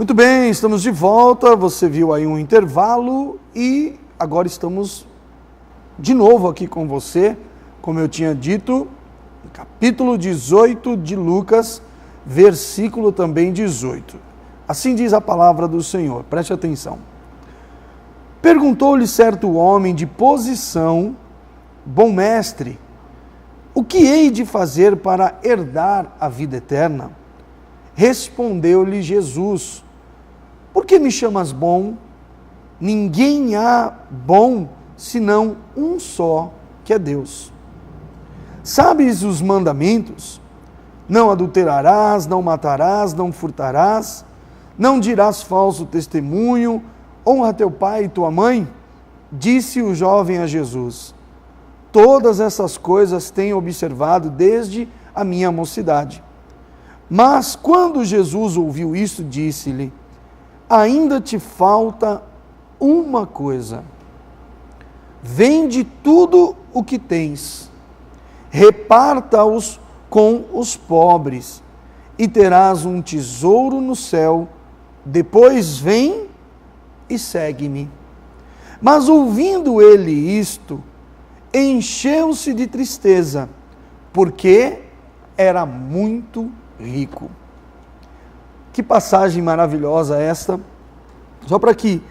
Muito bem, estamos de volta. Você viu aí um intervalo e agora estamos de novo aqui com você, como eu tinha dito, no capítulo 18 de Lucas, versículo também 18. Assim diz a palavra do Senhor, preste atenção. Perguntou-lhe certo homem de posição: bom mestre, o que hei de fazer para herdar a vida eterna? Respondeu-lhe Jesus: por que me chamas bom? Ninguém há bom senão um só, que é Deus. Sabes os mandamentos? Não adulterarás, não matarás, não furtarás, não dirás falso testemunho, honra teu pai e tua mãe. Disse o jovem a Jesus: todas essas coisas tenho observado desde a minha mocidade. Mas quando Jesus ouviu isso, disse-lhe: ainda te falta uma coisa. Vende tudo o que tens, reparta-os com os pobres, e terás um tesouro no céu. Depois vem e segue-me. Mas ouvindo ele isto, encheu-se de tristeza, porque era muito rico. Que passagem maravilhosa esta. Só para que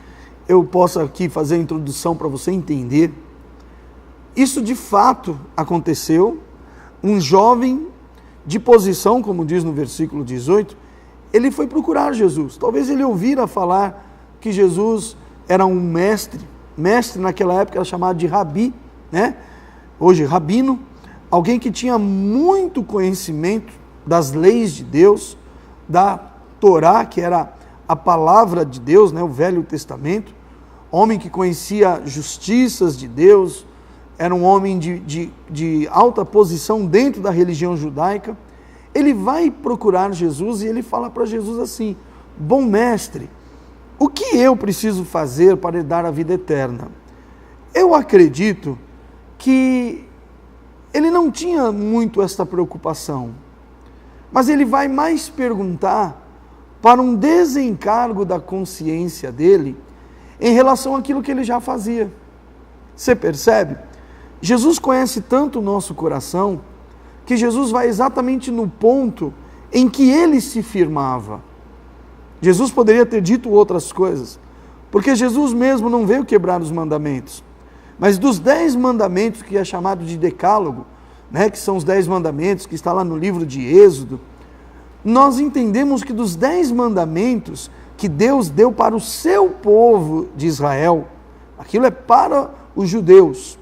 eu possa aqui fazer a introdução para você entender. Isso de fato aconteceu. Um jovem de posição, como diz no versículo 18, ele foi procurar Jesus. Talvez ele ouvira falar que Jesus era um mestre. Mestre naquela época era chamado de rabi, né? Hoje rabino. Alguém que tinha muito conhecimento das leis de Deus, da Torá, que era a palavra de Deus, né, o Velho Testamento, homem que conhecia justiças de Deus, era um homem de alta posição dentro da religião judaica. Ele vai procurar Jesus e ele fala para Jesus assim: bom mestre, o que eu preciso fazer para herdar a vida eterna? Eu acredito que ele não tinha muito essa preocupação, mas ele vai mais perguntar para um desencargo da consciência dele em relação àquilo que ele já fazia. Você percebe? Jesus conhece tanto o nosso coração que Jesus vai exatamente no ponto em que ele se firmava. Jesus poderia ter dito outras coisas, porque Jesus mesmo não veio quebrar os mandamentos. Mas dos 10 mandamentos, que é chamado de decálogo, né, que são os 10 mandamentos, que está lá no livro de Êxodo, nós entendemos que dos 10 mandamentos que Deus deu para o seu povo de Israel, aquilo é para os judeus.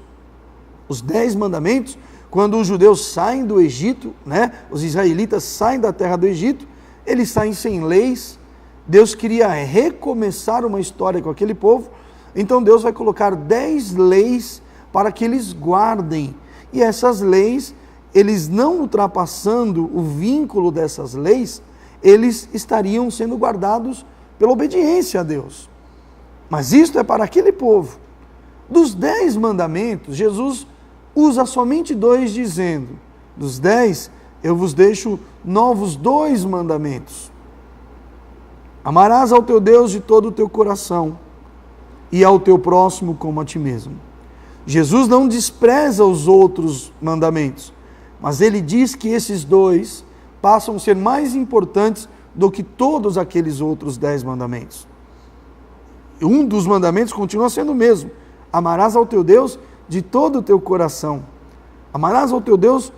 Os 10 mandamentos, quando os judeus saem do Egito, né, os israelitas saem da terra do Egito, eles saem sem leis. Deus queria recomeçar uma história com aquele povo, então Deus vai colocar 10 leis para que eles guardem. E essas leis, eles não ultrapassando o vínculo dessas leis, eles estariam sendo guardados pela obediência a Deus. Mas isto é para aquele povo. Dos 10 mandamentos, Jesus usa somente 2, dizendo: dos 10, eu vos deixo novos 2 mandamentos. Amarás ao teu Deus de todo o teu coração e ao teu próximo como a ti mesmo. Jesus não despreza os outros mandamentos, mas ele diz que esses 2 passam a ser mais importantes do que todos aqueles outros 10 mandamentos. Um dos mandamentos continua sendo o mesmo: amarás ao teu Deus de todo o teu coração. Amarás ao teu Deus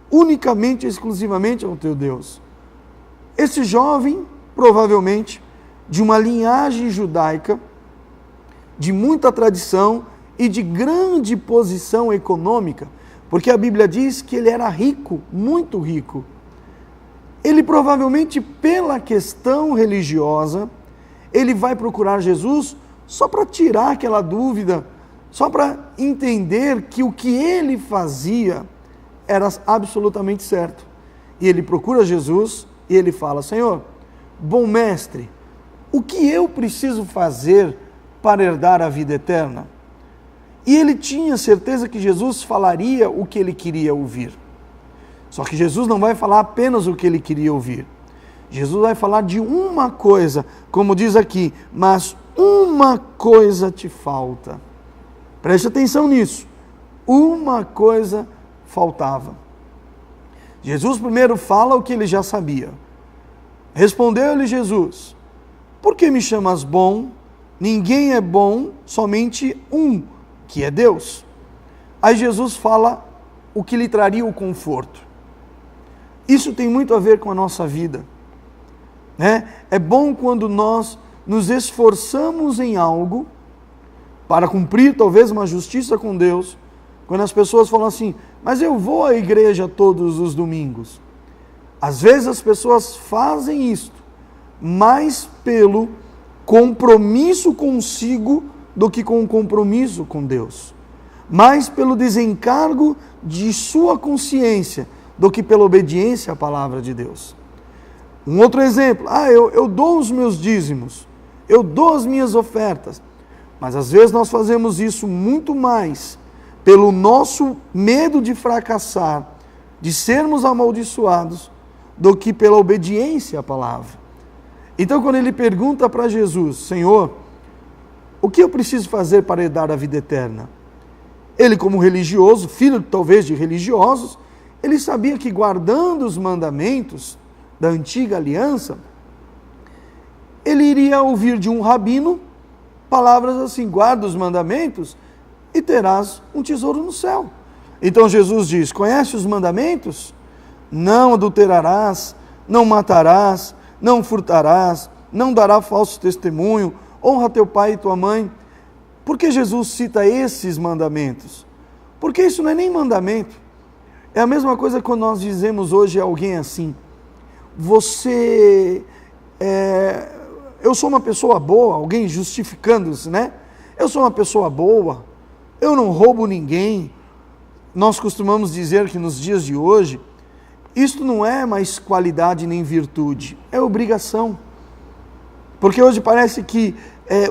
unicamente, exclusivamente ao teu Deus. Esse jovem, provavelmente, de uma linhagem judaica, de muita tradição e de grande posição econômica, porque a Bíblia diz que ele era rico, muito rico. Ele provavelmente, pela questão religiosa, ele vai procurar Jesus só para tirar aquela dúvida, só para entender que o que ele fazia era absolutamente certo. E ele procura Jesus e ele fala: Senhor, bom mestre, o que eu preciso fazer para herdar a vida eterna? E ele tinha certeza que Jesus falaria o que ele queria ouvir. Só que Jesus não vai falar apenas o que ele queria ouvir. Jesus vai falar de uma coisa, como diz aqui, mas uma coisa te falta. Preste atenção nisso. Uma coisa faltava. Jesus primeiro fala o que ele já sabia. Respondeu-lhe Jesus: por que me chamas bom? Ninguém é bom, somente um, que é Deus. Aí Jesus fala o que lhe traria o conforto. Isso tem muito a ver com a nossa vida, né? É bom quando nós nos esforçamos em algo para cumprir talvez uma justiça com Deus, quando as pessoas falam assim, mas eu vou à igreja todos os domingos. Às vezes as pessoas fazem isto mais pelo compromisso consigo do que com o compromisso com Deus. Mais pelo desencargo de sua consciência do que pela obediência à palavra de Deus. Um outro exemplo, eu dou os meus dízimos, eu dou as minhas ofertas, mas às vezes nós fazemos isso muito mais pelo nosso medo de fracassar, de sermos amaldiçoados, do que pela obediência à palavra. Então quando ele pergunta para Jesus, Senhor, o que eu preciso fazer para herdar a vida eterna? Ele, como religioso, filho talvez de religiosos, ele sabia que guardando os mandamentos da antiga aliança, ele iria ouvir de um rabino palavras assim, guarda os mandamentos e terás um tesouro no céu. Então Jesus diz, conhece os mandamentos? Não adulterarás, não matarás, não furtarás, não dará falso testemunho, honra teu pai e tua mãe. Por que Jesus cita esses mandamentos? Porque isso não é nem mandamento. É a mesma coisa quando nós dizemos hoje a alguém assim, eu sou uma pessoa boa, alguém justificando-se, né? Eu sou uma pessoa boa, eu não roubo ninguém. Nós costumamos dizer que nos dias de hoje, isto não é mais qualidade nem virtude, é obrigação. Porque hoje parece que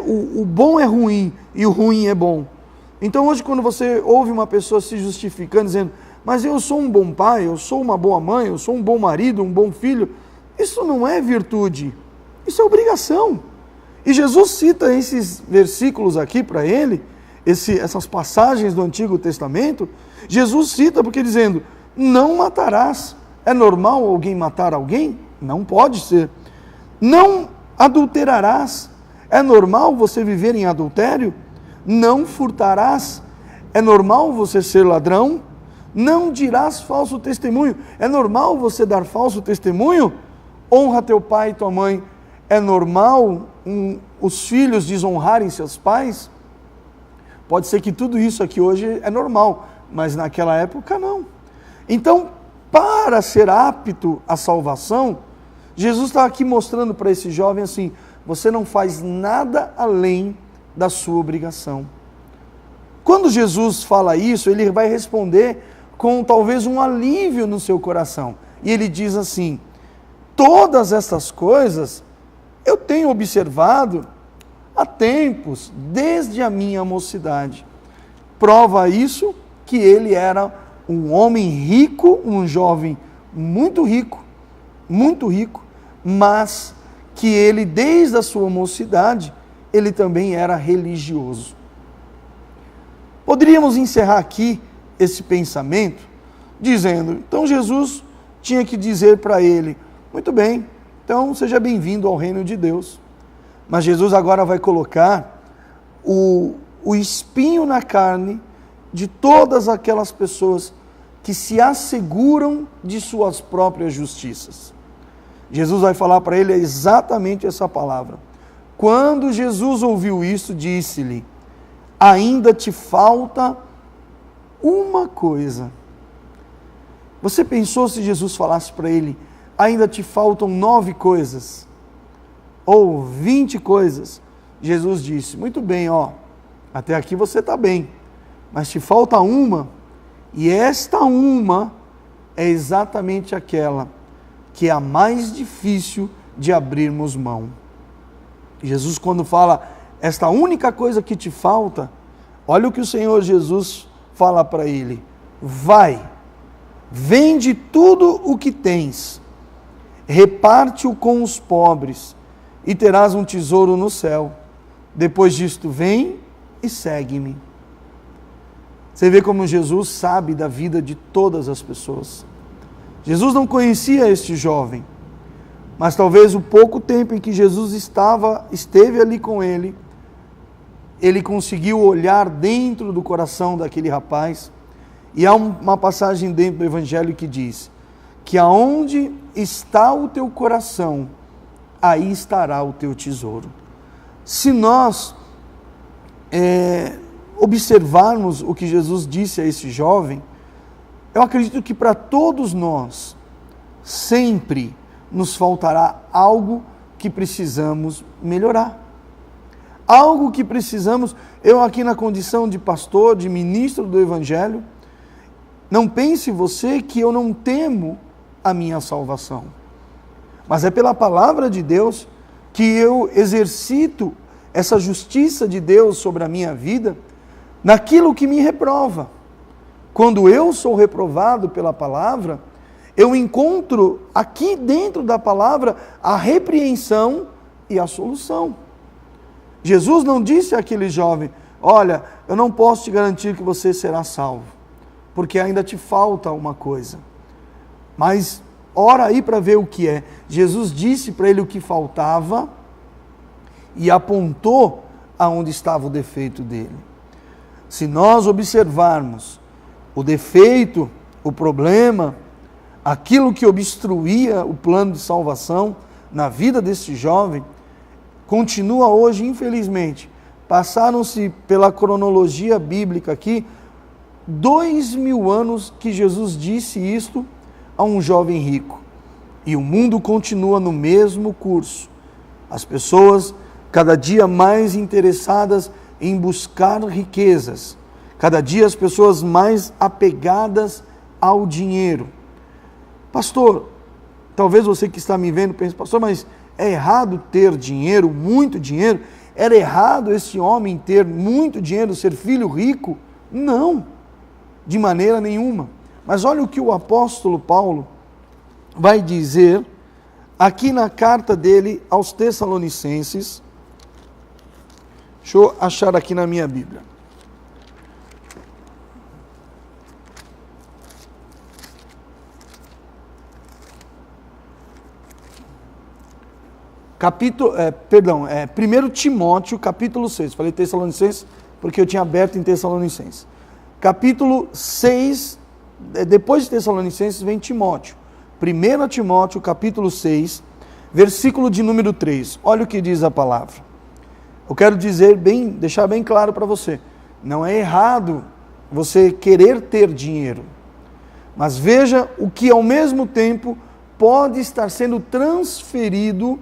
o bom é ruim e o ruim é bom. Então hoje quando você ouve uma pessoa se justificando, dizendo, mas eu sou um bom pai, eu sou uma boa mãe, eu sou um bom marido, um bom filho, isso não é virtude, isso é obrigação. E Jesus cita esses versículos aqui para ele, essas passagens do Antigo Testamento, Jesus cita porque dizendo, não matarás. É normal alguém matar alguém? Não pode ser. Não adulterarás. É normal você viver em adultério? Não furtarás. É normal você ser ladrão? Não dirás falso testemunho. É normal você dar falso testemunho? Honra teu pai e tua mãe. É normal os filhos desonrarem seus pais? Pode ser que tudo isso aqui hoje é normal, mas naquela época não. Então, para ser apto à salvação, Jesus está aqui mostrando para esse jovem assim, você não faz nada além da sua obrigação. Quando Jesus fala isso, ele vai responder com talvez um alívio no seu coração. E ele diz assim, todas essas coisas eu tenho observado há tempos, desde a minha mocidade. Prova isso que ele era um homem rico, um jovem muito rico, mas que ele, desde a sua mocidade, ele também era religioso. Poderíamos encerrar aqui esse pensamento dizendo, então Jesus tinha que dizer para ele, muito bem, então seja bem-vindo ao reino de Deus. Mas Jesus agora vai colocar o espinho na carne de todas aquelas pessoas que se asseguram de suas próprias justiças. Jesus vai falar para ele exatamente essa palavra. Quando Jesus ouviu isso, disse-lhe, ainda te falta uma coisa. Você pensou se Jesus falasse para ele, ainda te faltam 9 coisas? Ou 20 coisas? Jesus disse, muito bem, até aqui você está bem, mas te falta uma, e esta uma é exatamente aquela que é a mais difícil de abrirmos mão. Jesus, quando fala, esta única coisa que te falta, olha o que o Senhor Jesus fala para ele, vai, vende tudo o que tens, reparte-o com os pobres, e terás um tesouro no céu. Depois disto, vem e segue-me. Você vê como Jesus sabe da vida de todas as pessoas. Jesus não conhecia este jovem, mas talvez o pouco tempo em que Jesus esteve ali com ele, ele conseguiu olhar dentro do coração daquele rapaz. E há uma passagem dentro do Evangelho que diz que aonde está o teu coração, aí estará o teu tesouro. Se nós observarmos o que Jesus disse a esse jovem, eu acredito que para todos nós, sempre nos faltará algo que precisamos melhorar. Algo que precisamos, eu aqui na condição de pastor, de ministro do Evangelho, não pense você que eu não temo a minha salvação. Mas é pela palavra de Deus que eu exercito essa justiça de Deus sobre a minha vida, naquilo que me reprova. Quando eu sou reprovado pela palavra, eu encontro aqui dentro da palavra a repreensão e a solução. Jesus não disse àquele jovem: olha, eu não posso te garantir que você será salvo, porque ainda te falta uma coisa. Mas ora aí para ver o que é. Jesus disse para ele o que faltava e apontou aonde estava o defeito dele. Se nós observarmos o defeito, o problema, aquilo que obstruía o plano de salvação na vida desse jovem, continua hoje, infelizmente. Passaram-se pela cronologia bíblica aqui 2000 anos que Jesus disse isto a um jovem rico. E o mundo continua no mesmo curso. As pessoas cada dia mais interessadas em buscar riquezas. Cada dia as pessoas mais apegadas ao dinheiro. Pastor, talvez você que está me vendo pense: pastor, mas é errado ter dinheiro, muito dinheiro? Era errado esse homem ter muito dinheiro, ser filho rico? Não, de maneira nenhuma. Mas olha o que o apóstolo Paulo vai dizer aqui na carta dele aos Tessalonicenses. Deixa eu achar aqui na minha Bíblia. Capítulo, 1 Timóteo, capítulo 6. Falei Tessalonicenses porque eu tinha aberto em Tessalonicenses. Capítulo 6, depois de Tessalonicenses vem Timóteo. 1 Timóteo, capítulo 6, versículo de número 3. Olha o que diz a palavra. Eu quero deixar bem claro para você. Não é errado você querer ter dinheiro. Mas veja o que ao mesmo tempo pode estar sendo transferido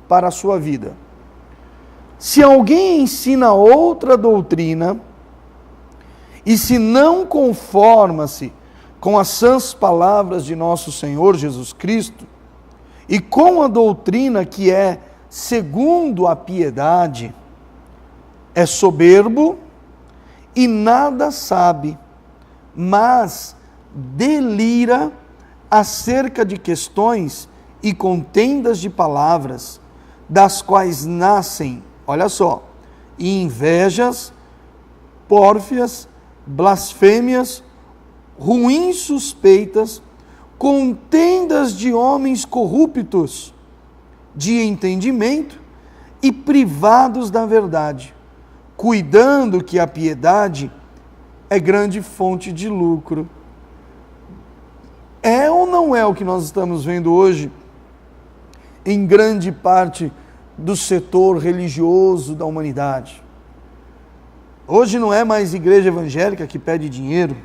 para a sua vida. Se alguém ensina outra doutrina, e se não conforma-se com as sãs palavras de nosso Senhor Jesus Cristo, e com a doutrina que é segundo a piedade, é soberbo e nada sabe, mas delira acerca de questões e contendas de palavras, das quais nascem, olha só, invejas, pórfias, blasfêmias, ruins suspeitas, contendas de homens corruptos, de entendimento e privados da verdade, cuidando que a piedade é grande fonte de lucro. É ou não é o que nós estamos vendo hoje em grande parte do setor religioso da humanidade? Hoje não é mais igreja evangélica que pede dinheiro.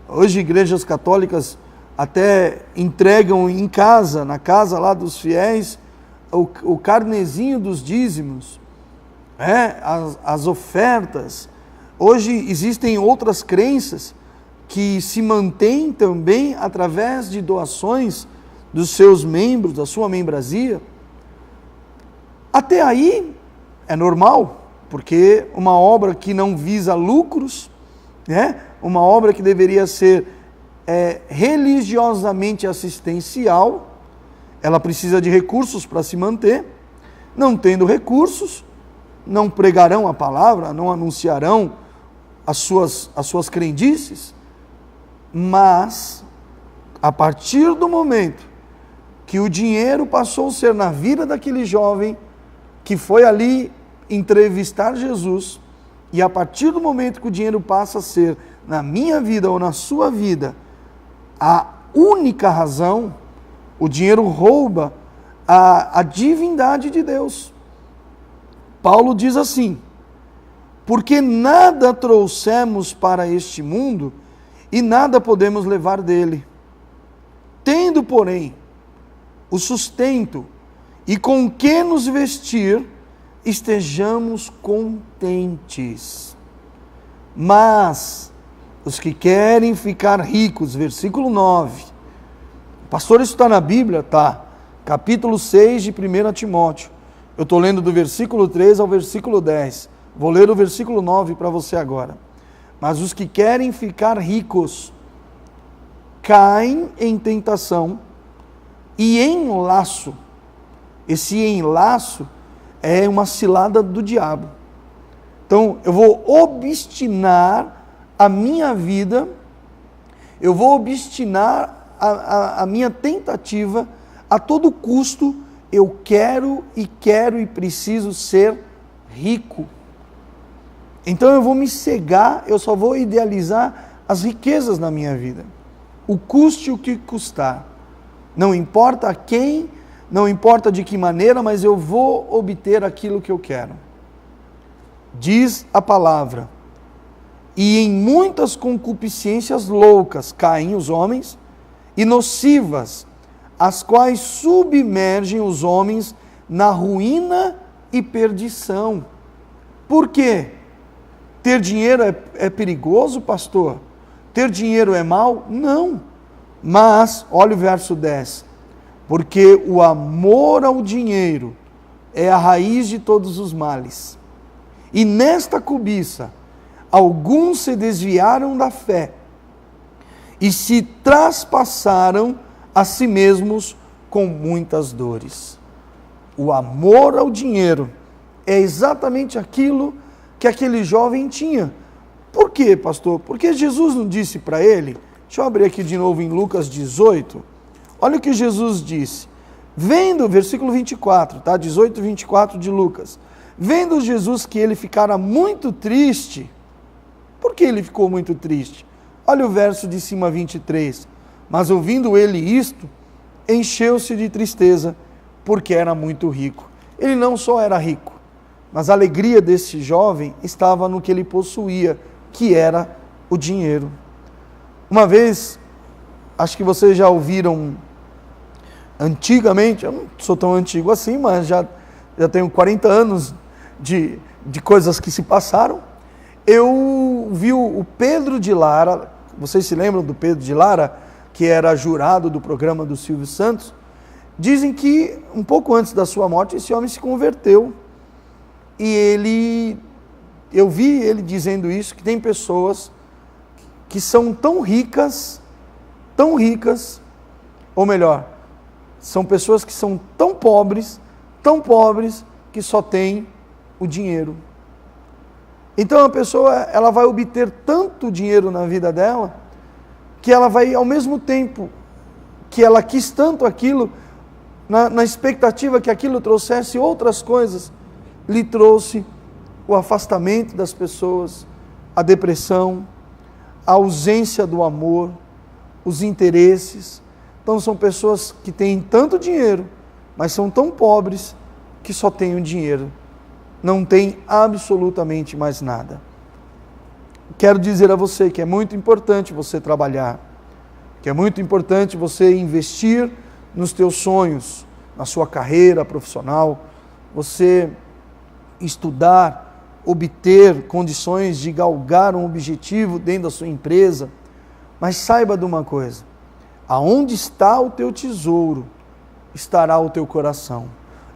Hoje igrejas católicas até entregam em casa, na casa lá dos fiéis, o carnezinho dos dízimos, as ofertas. Hoje existem outras crenças que se mantêm também através de doações dos seus membros, da sua membresia. Até aí é normal, porque uma obra que não visa lucros, uma obra que deveria ser religiosamente assistencial, ela precisa de recursos para se manter. Não tendo recursos, não pregarão a palavra, não anunciarão as suas crendices. Mas, a partir do momento que o dinheiro passou a ser na vida daquele jovem que foi ali entrevistar Jesus, e a partir do momento que o dinheiro passa a ser na minha vida ou na sua vida a única razão, o dinheiro rouba a divindade de Deus. Paulo diz assim: porque nada trouxemos para este mundo e nada podemos levar dele. Tendo, porém, o sustento e com que nos vestir, estejamos contentes. Mas os que querem ficar ricos, versículo 9. Pastor, isso está na Bíblia? Tá. Capítulo 6 de 1 Timóteo. Eu estou lendo do versículo 3 ao versículo 10. Vou ler o versículo 9 para você agora. Mas os que querem ficar ricos caem em tentação e em laço. Esse enlaço é uma cilada do diabo. Então, eu vou obstinar a minha vida, eu vou obstinar a minha tentativa, a todo custo, eu quero e preciso ser rico. Então eu vou me cegar, eu só vou idealizar as riquezas na minha vida. O custe o que custar. Não importa a quem, não importa de que maneira, mas eu vou obter aquilo que eu quero. Diz a palavra: e em muitas concupiscências loucas caem os homens, e nocivas, as quais submergem os homens na ruína e perdição. Por quê? Ter dinheiro é perigoso, pastor? Ter dinheiro é mal? Não. Mas, olha o verso 10. Porque o amor ao dinheiro é a raiz de todos os males. E nesta cobiça, alguns se desviaram da fé e se traspassaram a si mesmos com muitas dores. O amor ao dinheiro é exatamente aquilo que aquele jovem tinha. Por quê, pastor? Porque Jesus não disse para ele, deixa eu abrir aqui de novo em Lucas 18, olha o que Jesus disse, vendo, versículo 24, tá? 18 e 24 de Lucas, vendo Jesus que ele ficara muito triste. Por que ele ficou muito triste? Olha o verso de cima 23, mas ouvindo ele isto, encheu-se de tristeza, porque era muito rico. Ele não só era rico, mas a alegria desse jovem estava no que ele possuía, que era o dinheiro. Uma vez, acho que vocês já ouviram, antigamente, eu não sou tão antigo assim, mas já tenho 40 anos de coisas que se passaram. Eu vi o Pedro de Lara, vocês se lembram do Pedro de Lara, que era jurado do programa do Silvio Santos? Dizem que um pouco antes da sua morte, esse homem se converteu. E eu vi ele dizendo isso, que tem pessoas que são tão ricas, ou melhor, são pessoas que são tão pobres, que só têm o dinheiro. Então a pessoa, ela vai obter tanto dinheiro na vida dela, que ela vai, ao mesmo tempo que ela quis tanto aquilo, na expectativa que aquilo trouxesse outras coisas, lhe trouxe o afastamento das pessoas, a depressão, a ausência do amor, os interesses. Então são pessoas que têm tanto dinheiro, mas são tão pobres que só têm o dinheiro. Não tem absolutamente mais nada. Quero dizer a você que é muito importante você trabalhar, que é muito importante você investir nos teus sonhos, na sua carreira profissional, você estudar, obter condições de galgar um objetivo dentro da sua empresa, mas saiba de uma coisa: aonde está o teu tesouro, estará o teu coração,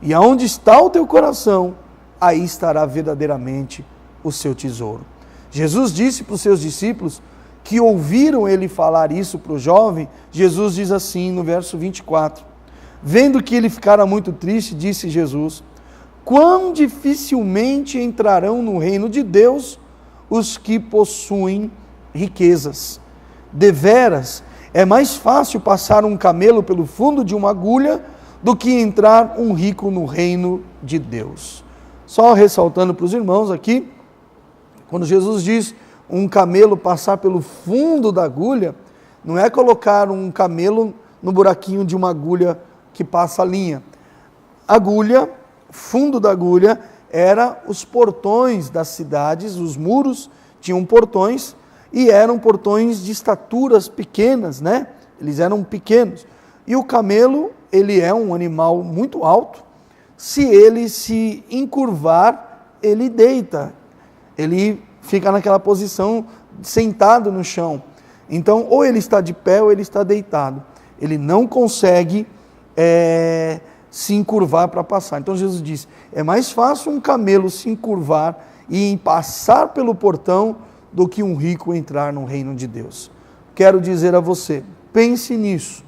e aonde está o teu coração, aí estará verdadeiramente o seu tesouro. Jesus disse para os seus discípulos que ouviram ele falar isso para o jovem. Jesus diz assim no verso 24: Vendo que ele ficara muito triste, disse Jesus: quão dificilmente entrarão no reino de Deus os que possuem riquezas. Deveras, é mais fácil passar um camelo pelo fundo de uma agulha do que entrar um rico no reino de Deus. Só ressaltando para os irmãos aqui, quando Jesus diz um camelo passar pelo fundo da agulha, não é colocar um camelo no buraquinho de uma agulha que passa a linha. Agulha, fundo da agulha, era os portões das cidades, os muros tinham portões, e eram portões de estaturas pequenas, né? Eles eram pequenos. E o camelo, ele é um animal muito alto, se ele se encurvar, ele deita, ele fica naquela posição sentado no chão. Então, ou ele está de pé ou ele está deitado. Ele não consegue se encurvar para passar. Então Jesus disse, é mais fácil um camelo se encurvar e passar pelo portão do que um rico entrar no reino de Deus. Quero dizer a você, pense nisso.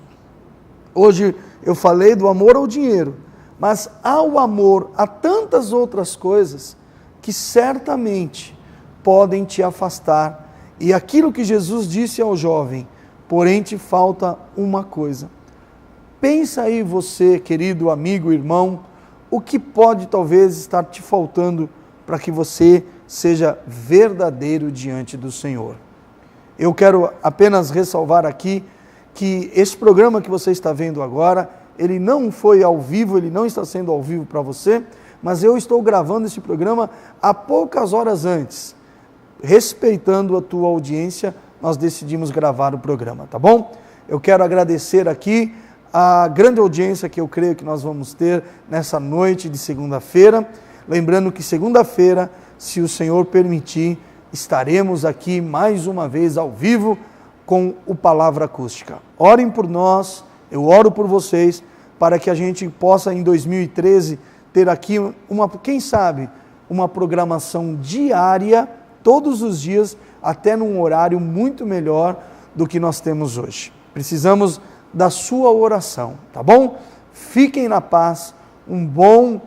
Hoje eu falei do amor ao dinheiro, mas há o amor a tantas outras coisas que certamente podem te afastar. E aquilo que Jesus disse ao jovem, porém te falta uma coisa. Pensa aí você, querido amigo, irmão, o que pode talvez estar te faltando para que você seja verdadeiro diante do Senhor. Eu quero apenas ressalvar aqui que esse programa que você está vendo agora, ele não foi ao vivo, ele não está sendo ao vivo para você, mas eu estou gravando esse programa há poucas horas antes. Respeitando a tua audiência, nós decidimos gravar o programa, tá bom? Eu quero agradecer aqui a grande audiência que eu creio que nós vamos ter nessa noite de segunda-feira. Lembrando que segunda-feira, se o Senhor permitir, estaremos aqui mais uma vez ao vivo com o Palavra Acústica. Orem por nós, eu oro por vocês, para que a gente possa em 2013 ter aqui quem sabe, uma programação diária, todos os dias, até num horário muito melhor do que nós temos hoje. Precisamos da sua oração, tá bom? Fiquem na paz, um bom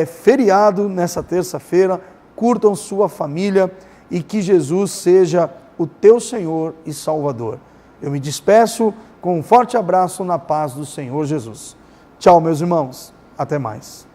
feriado nessa terça-feira, curtam sua família e que Jesus seja o teu Senhor e Salvador. Eu me despeço com um forte abraço na paz do Senhor Jesus. Tchau, meus irmãos. Até mais.